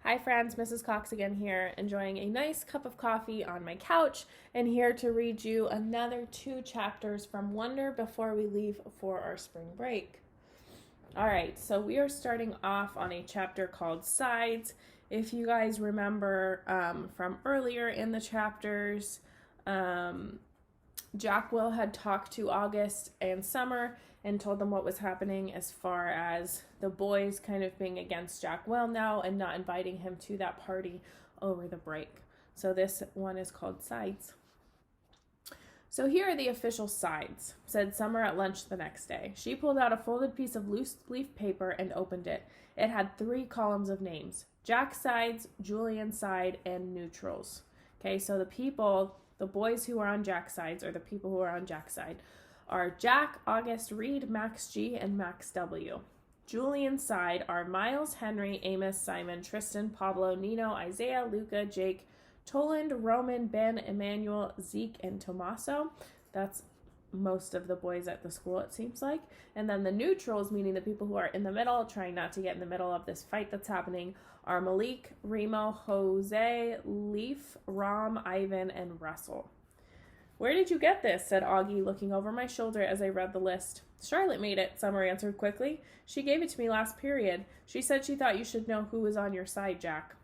Hi friends, Mrs. Cox again here, enjoying a nice cup of coffee on my couch and here to read you another 2 chapters from Wonder before we leave for our spring break. All right, so we are starting off on a chapter called Sides. If you guys remember from earlier in the chapters, Jack Will had talked to August and Summer and told them what was happening as far as the boys kind of being against Jack Will now and not inviting him to that party over the break. So this one is called Sides. So here are the official sides, said Summer at lunch the next day. She pulled out a folded piece of loose leaf paper and opened it. It had 3 columns of names: Jack's sides, Julian's side, and neutrals. Okay, so the boys who are on Jack's sides, or the people who are on Jack's side, are Jack, August, Reed, Max G, and Max W. Julian's side are Miles, Henry, Amos, Simon, Tristan, Pablo, Nino, Isaiah, Luca, Jake, Toland, Roman, Ben, Emmanuel, Zeke, and Tommaso. That's most of the boys at the school, it seems like. And then the neutrals, meaning the people who are in the middle, trying not to get in the middle of this fight that's happening, are Malik, Remo, Jose, Leaf, Ram, Ivan, and Russell. Where did you get this? Said Augie, looking over my shoulder as I read the list. Charlotte made it, Summer answered quickly. She gave it to me last period. She said she thought you should know who was on your side, Jack.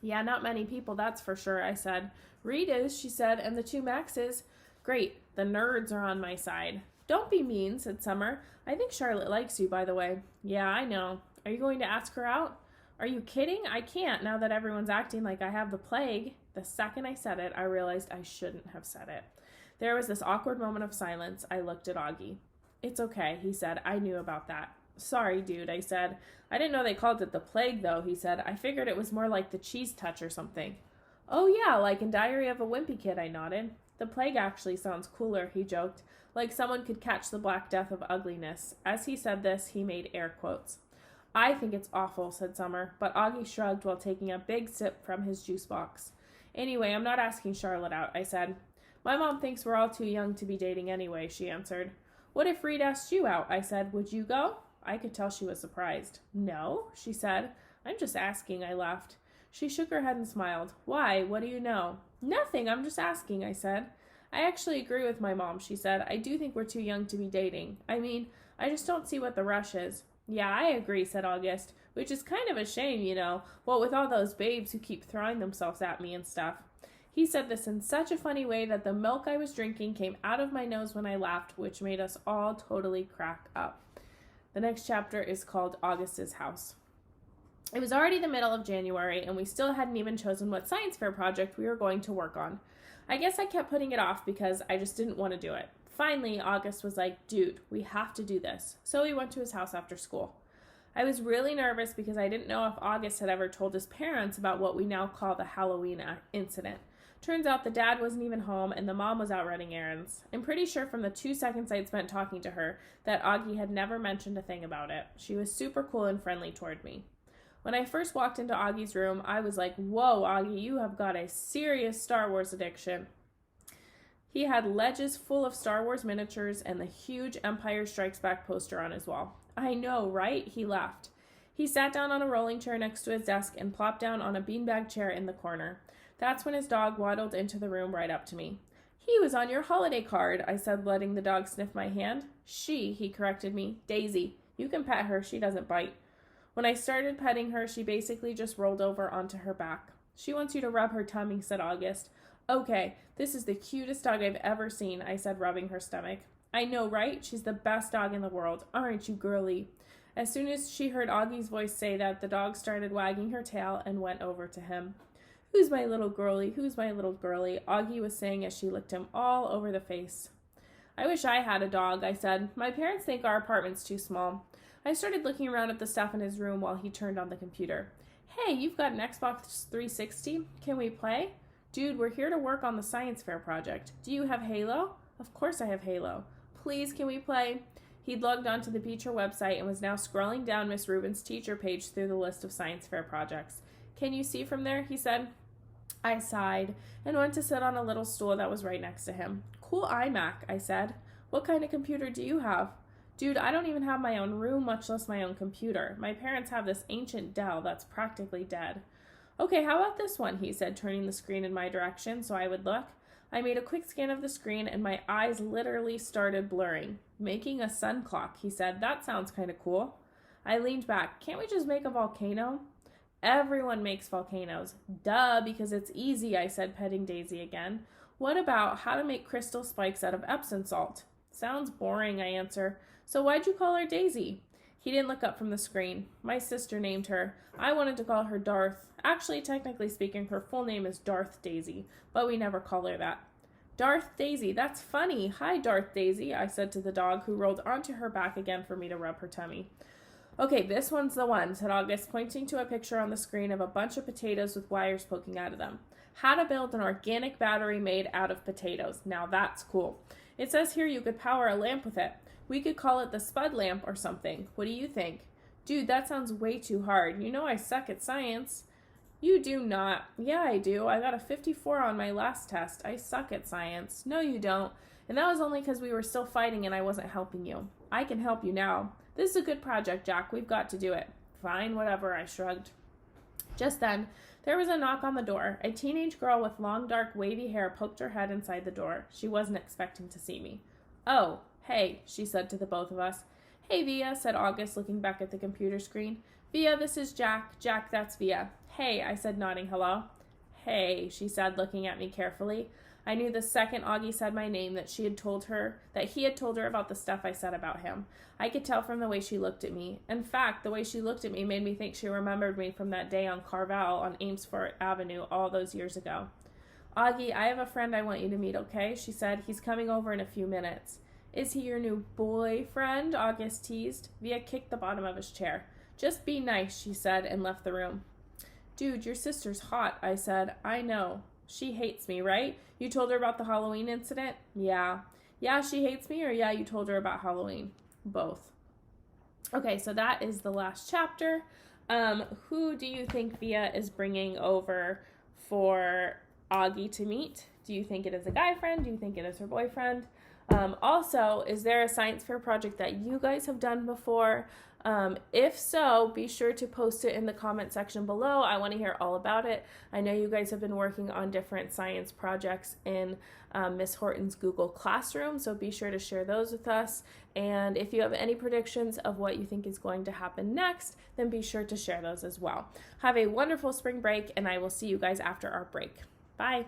Yeah, not many people, that's for sure, I said. Reed is, she said, and the 2 Maxes. Great, the nerds are on my side. Don't be mean, said Summer. I think Charlotte likes you, by the way. Yeah, I know. Are you going to ask her out? Are you kidding? I can't, now that everyone's acting like I have the plague. The second I said it, I realized I shouldn't have said it. There was this awkward moment of silence. I looked at Augie. It's okay, he said. I knew about that. Sorry, dude, I said. I didn't know they called it the plague, though, he said. I figured it was more like the cheese touch or something. Oh, yeah, like in Diary of a Wimpy Kid, I nodded. The plague actually sounds cooler, he joked, like someone could catch the Black Death of ugliness. As he said this, he made air quotes. I think it's awful, said Summer, but Augie shrugged while taking a big sip from his juice box. Anyway, I'm not asking Charlotte out, I said. My mom thinks we're all too young to be dating anyway, she answered. What if Reed asked you out? I said. Would you go? I could tell she was surprised. No, she said. I'm just asking, I laughed. She shook her head and smiled. Why? What do you know? Nothing, I'm just asking, I said. I actually agree with my mom, she said. I do think we're too young to be dating. I mean, I just don't see what the rush is. Yeah, I agree, said August, which is kind of a shame, you know, what with all those babes who keep throwing themselves at me and stuff. He said this in such a funny way that the milk I was drinking came out of my nose when I laughed, which made us all totally crack up. The next chapter is called August's House. It was already the middle of January, and we still hadn't even chosen what science fair project we were going to work on. I guess I kept putting it off because I just didn't want to do it. Finally, August was like, dude, we have to do this. So we went to his house after school. I was really nervous because I didn't know if August had ever told his parents about what we now call the Halloween incident. Turns out the dad wasn't even home and the mom was out running errands. I'm pretty sure from the 2 seconds I'd spent talking to her that Augie had never mentioned a thing about it. She was super cool and friendly toward me. When I first walked into Augie's room, I was like, whoa, Augie, you have got a serious Star Wars addiction. He had ledges full of Star Wars miniatures and the huge Empire Strikes Back poster on his wall. I know, right? He laughed. He sat down on a rolling chair next to his desk and plopped down on a beanbag chair in the corner. That's when his dog waddled into the room right up to me. He was on your holiday card, I said, letting the dog sniff my hand. He corrected me. Daisy. You can pet her. She doesn't bite. When I started petting her, she basically just rolled over onto her back. She wants you to rub her tummy, said August. Okay, this is the cutest dog I've ever seen, I said, rubbing her stomach. I know, right? She's the best dog in the world. Aren't you, girly? As soon as she heard Augie's voice say that, the dog started wagging her tail and went over to him. Who's my little girly? Who's my little girly? Augie was saying as she licked him all over the face. I wish I had a dog, I said. My parents think our apartment's too small. I started looking around at the stuff in his room while he turned on the computer. Hey, you've got an Xbox 360? Can we play? Dude, we're here to work on the science fair project. Do you have Halo? Of course I have Halo. Please, can we play? He'd logged onto the Beecher website and was now scrolling down Miss Rubin's teacher page through the list of science fair projects. Can you see from there? He said. I sighed and went to sit on a little stool that was right next to him. Cool iMac, I said. What kind of computer do you have? Dude, I don't even have my own room, much less my own computer. My parents have this ancient Dell that's practically dead. Okay, how about this one, he said, turning the screen in my direction so I would look. I made a quick scan of the screen and my eyes literally started blurring. Making a sun clock, he said. That sounds kind of cool. I leaned back. Can't we just make a volcano? Everyone makes volcanoes. Duh, because it's easy, I said, petting Daisy again. What about how to make crystal spikes out of Epsom salt? Sounds boring, I answer. So why'd you call her Daisy? He didn't look up from the screen. My sister named her. I wanted to call her Darth. Actually, technically speaking, her full name is Darth Daisy, but we never call her that. Darth Daisy, that's funny. Hi, Darth Daisy, I said to the dog, who rolled onto her back again for me to rub her tummy. Okay, this one's the one, said August, pointing to a picture on the screen of a bunch of potatoes with wires poking out of them. How to build an organic battery made out of potatoes. Now that's cool. It says here you could power a lamp with it. We could call it the Spud lamp or something. What do you think? Dude, that sounds way too hard. You know I suck at science. You do not. Yeah, I do. I got a 54 on my last test. I suck at science. No, you don't. And that was only because we were still fighting and I wasn't helping you. I can help you now. This is a good project, Jack. We've got to do it. Fine, whatever, I shrugged. Just then, there was a knock on the door. A teenage girl with long, dark, wavy hair poked her head inside the door. She wasn't expecting to see me. Oh, hey, she said to the both of us. Hey, Via, said August, looking back at the computer screen. Via, this is Jack. Jack, that's Via. Hey, I said, nodding hello. Hey, she said, looking at me carefully. I knew the second Augie said my name that he had told her about the stuff I said about him. I could tell from the way she looked at me. In fact, the way she looked at me made me think she remembered me from that day on Carval on Amesfort Avenue all those years ago. Augie, I have a friend I want you to meet, okay? She said. He's coming over in a few minutes. Is he your new boyfriend? August teased. Via kicked the bottom of his chair. Just be nice, she said, and left the room. Dude, your sister's hot, I said. I know. She hates me, right? You told her about the Halloween incident? Yeah. Yeah, she hates me, or yeah, you told her about Halloween? Both. Okay, so that is the last chapter. Who do you think Via is bringing over for Augie to meet? Do you think it is a guy friend? Do you think it is her boyfriend? Also, is there a science fair project that you guys have done before? If so, be sure to post it in the comment section below. I want to hear all about it. I know you guys have been working on different science projects in Miss Horton's Google Classroom, so be sure to share those with us. And if you have any predictions of what you think is going to happen next, then be sure to share those as well. Have a wonderful spring break, and I will see you guys after our break. Bye.